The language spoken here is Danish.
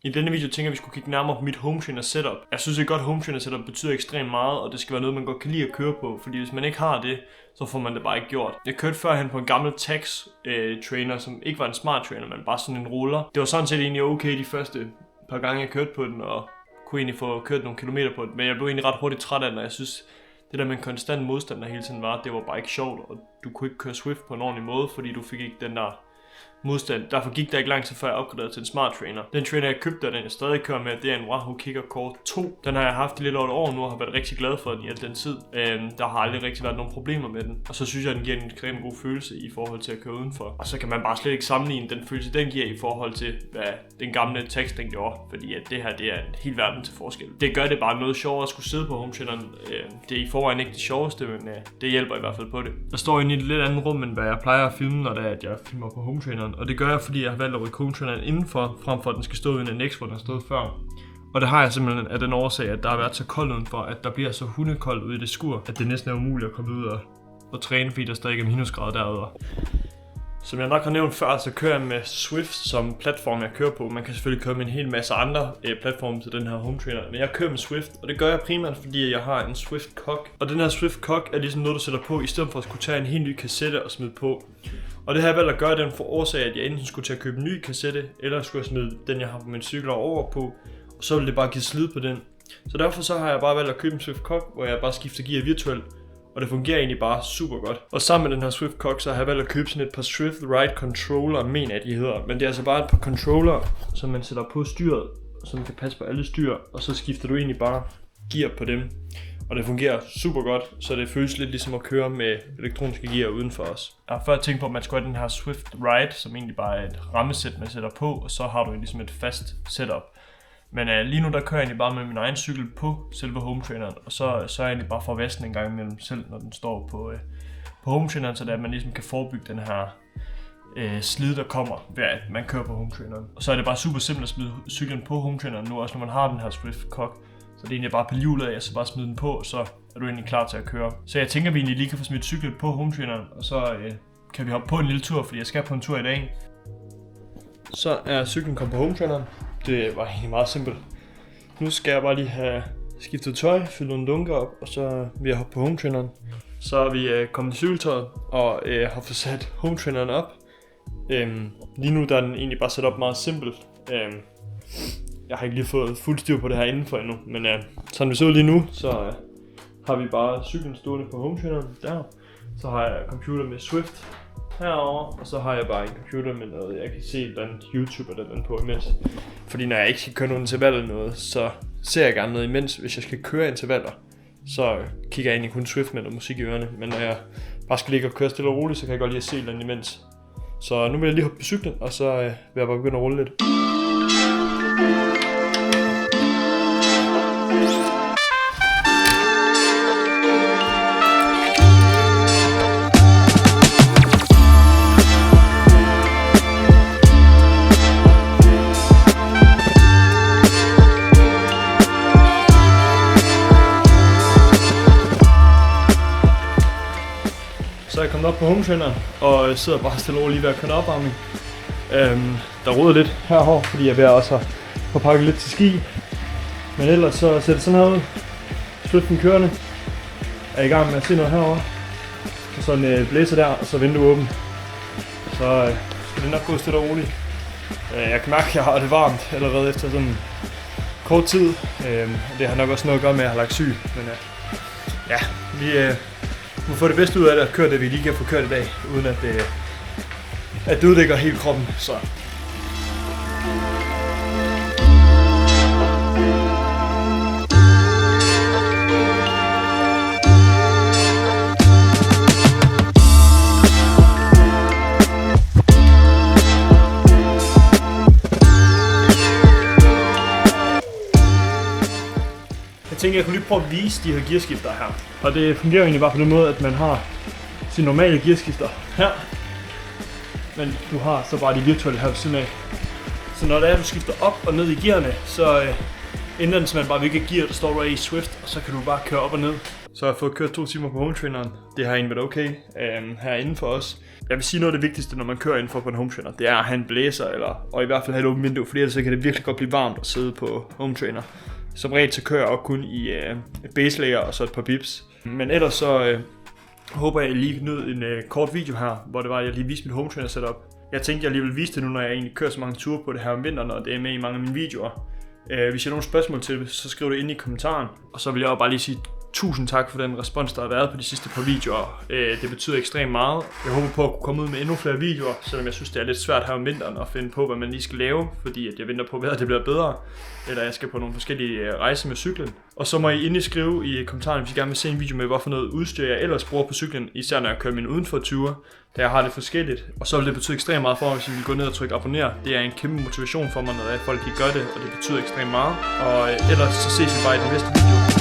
I denne video tænker jeg, at vi skulle kigge nærmere på mit home trainer setup. Jeg synes, at godt home trainer setup betyder ekstremt meget, og det skal være noget, man godt kan lide at køre på. Fordi hvis man ikke har det, så får man det bare ikke gjort. Jeg kørte førhen på en gammel Tax trainer, som ikke var en smart trainer, men bare sådan en ruller. Det var sådan set egentlig okay de første par gange, jeg kørte på den, og kunne egentlig få kørt nogle kilometer på den. Men jeg blev egentlig ret hurtigt træt af den, og jeg synes, det der med en konstant modstand, der hele tiden var, det var bare ikke sjovt. Og du kunne ikke køre Swift på en ordentlig måde, fordi du fik ikke den der modstand. Derfor gik der ikke lang tid før jeg opgraderede til en smart trainer. Den trainer jeg købte, og den jeg stadig kører med, det er en Wahoo Kickr Core 2. Den har jeg haft i lidt over et år nu, og har været rigtig glad for den i al den tid. Der har aldrig rigtig været nogen problemer med den. Og så synes jeg, at den giver en ekstremt god følelse i forhold til at køre udenfor. Og så kan man bare slet ikke sammenligne den følelse, den giver i forhold til, hvad den gamle Tax den gjorde. Fordi at det her, det er en helt verden til forskel. Det gør det bare noget sjovere at skulle sidde på home traineren. Det er i forvejen ikke det sjoveste, men det hjælper i hvert fald på det. Jeg står inde i et lidt andet rum, end hvad jeg plejer at filme, når det er, at jeg filmer på home traineren. Og det gør jeg, fordi jeg har valgt at rykke home traineren indenfor, frem for at den skal stå uden en Next, hvor den har stået før. Og det har jeg simpelthen af den årsag, at der har været så koldt udenfor, at der bliver så hundekoldt ude i det skur, at det næsten er umuligt at komme ud og træne, fordi der stadig er minusgrader derude. Som jeg nok har nævnt før, så kører jeg med Swift som platform, jeg kører på. Man kan selvfølgelig køre med en hel masse andre platforme til den her home trainer, men jeg kører med Swift, og det gør jeg primært, fordi jeg har en Swift Cog. Og den her Swift Cog er ligesom noget, du sætter på, i stedet for at skulle tage en helt ny kassette og smide på. Og det har jeg valgt at gøre den for årsag, at jeg enten skulle til at købe en ny kassette, eller skulle jeg smide den, jeg har på min cykel over på, og så ville det bare give slid på den. Så derfor så har jeg bare valgt at købe en Swift Cog, hvor jeg bare skifter gear virtuelt. Og det fungerer egentlig bare super godt. Og sammen med den her Swift Cog, så har jeg valgt at købe sådan et par Swift Ride Controller, mener jeg de hedder. Men det er altså bare et par controller, som man sætter på styret, som kan passe på alle styr. Og så skifter du egentlig bare gear på dem. Og det fungerer super godt, så det føles lidt ligesom at køre med elektroniske gear uden for os. Jeg har før tænkt på, at man skulle have den her Swift Ride, som egentlig bare er et rammesæt, man sætter på. Og så har du ligesom et fast setup. Men lige nu der kører jeg egentlig bare med min egen cykel på selve home traineren, og så er jeg egentlig bare for vasten en gang imellem selv, når den står på home traineren, så at man ligesom kan forebygge den her slid, der kommer ved at man kører på home traineren. Og så er det bare super simpelt at smide cyklen på home traineren nu, også når man har den her Swift Cog. Så det er egentlig bare på hjulet af, så bare smide den på, og så er du egentlig klar til at køre. Så jeg tænker, at vi egentlig lige kan få smidt cyklen på home traineren, og så kan vi hoppe på en lille tur, fordi jeg skal på en tur i dag. Så er cyklen kommet på home traineren. Det var egentlig meget simpelt. Nu skal jeg bare lige have skiftet tøj, fyldt nogle dunker op, og så vil jeg hoppe på home traineren. Så er vi kommet til cykeltøjet og har fået sat home traineren op. Lige nu der er den egentlig bare sat op meget simpelt. Jeg har ikke lige fået fuld styr på det her indenfor endnu, men sådan vi ser ud lige nu, så har vi bare cyklen stående på home traineren der. Så har jeg computer med Swift herovre, og så har jeg bare en computer med noget, jeg kan se blandt YouTube eller den på imens. Fordi når jeg ikke skal køre nogen intervaller eller noget, så ser jeg gerne noget imens. Hvis jeg skal køre intervaller, så kigger jeg egentlig kun Swift med noget musik i ørerne. Men når jeg bare skal ligge og køre stille og roligt, så kan jeg godt lide at se den imens. Så nu vil jeg lige hoppe på cyklen, og så vil jeg bare begynde at rulle lidt. Så er jeg kommet op på home traineren, og sidder bare stille og roligt lige ved at køre opvarmning. Der roder lidt herovre, fordi jeg er ved at også få pakket lidt til ski. Men ellers så ser det sådan her ud. Swiften kørende. Er i gang med at se noget herovre. Og så en blæser der, og så vinduet åbent. Så skal det nok gå stille og roligt. Jeg kan mærke, at jeg har det varmt allerede efter sådan en kort tid. Det har nok også noget at gøre med, at jeg har lagt syg. Men ja, vi må få det bedste ud af det at køre det, vi lige kan få kørt i dag, uden at det ødelægger hele kroppen. Så. Jeg tænker, jeg kunne lige prøve at vise de her gearskifter her. Og det fungerer egentlig bare på den måde, at man har sine normale gearskifter her. Men du har så bare de virtuelle her ved siden af. Så når det er, du skifter op og ned i gearne, så ændrer den simpelthen bare hvilket gear, der står der i Swift, og så kan du bare køre op og ned. Så har jeg fået kørt 2 timer på home traineren. Det har egentlig været okay herinde for os. Jeg vil sige noget af det vigtigste, når man kører indenfor på en home trainer, det er at have en blæser, og i hvert fald have et åbent vindue, fordi ellers så kan det virkelig godt blive varmt at sidde på home trainer. Som regel så kører jeg også kun i base layer og så et par bips. Men ellers så håber jeg lige nød en kort video her, hvor det var, at jeg lige viste mit home trainer setup. Jeg tænkte, jeg lige vil vise det nu, når jeg egentlig kører så mange ture på det her om vinteren, og det er med i mange af mine videoer. Hvis jeg har nogle spørgsmål til det, så skriv det ind i kommentaren. Og så vil jeg jo bare lige sige tusind tak for den respons, der har været på de sidste par videoer. Det betyder ekstremt meget. Jeg håber på at kunne komme ud med endnu flere videoer, selvom jeg synes, det er lidt svært her om vinteren at finde på, hvad man lige skal lave, fordi at jeg venter på, at det bliver bedre, eller jeg skal på nogle forskellige rejser med cyklen. Og så må I endelig skrive i kommentaren, hvis I gerne vil se en video med, hvorfor noget udstyr jeg ellers bruger på cyklen, især når jeg kører min udenfor ture, da jeg har det forskelligt. Og så vil det betyde ekstremt meget for mig, hvis I vil gå ned og trykke abonner. Det er en kæmpe motivation for mig, når folk gør det, og det betyder ekstremt meget. Og ellers så ses vi bare i den næste video.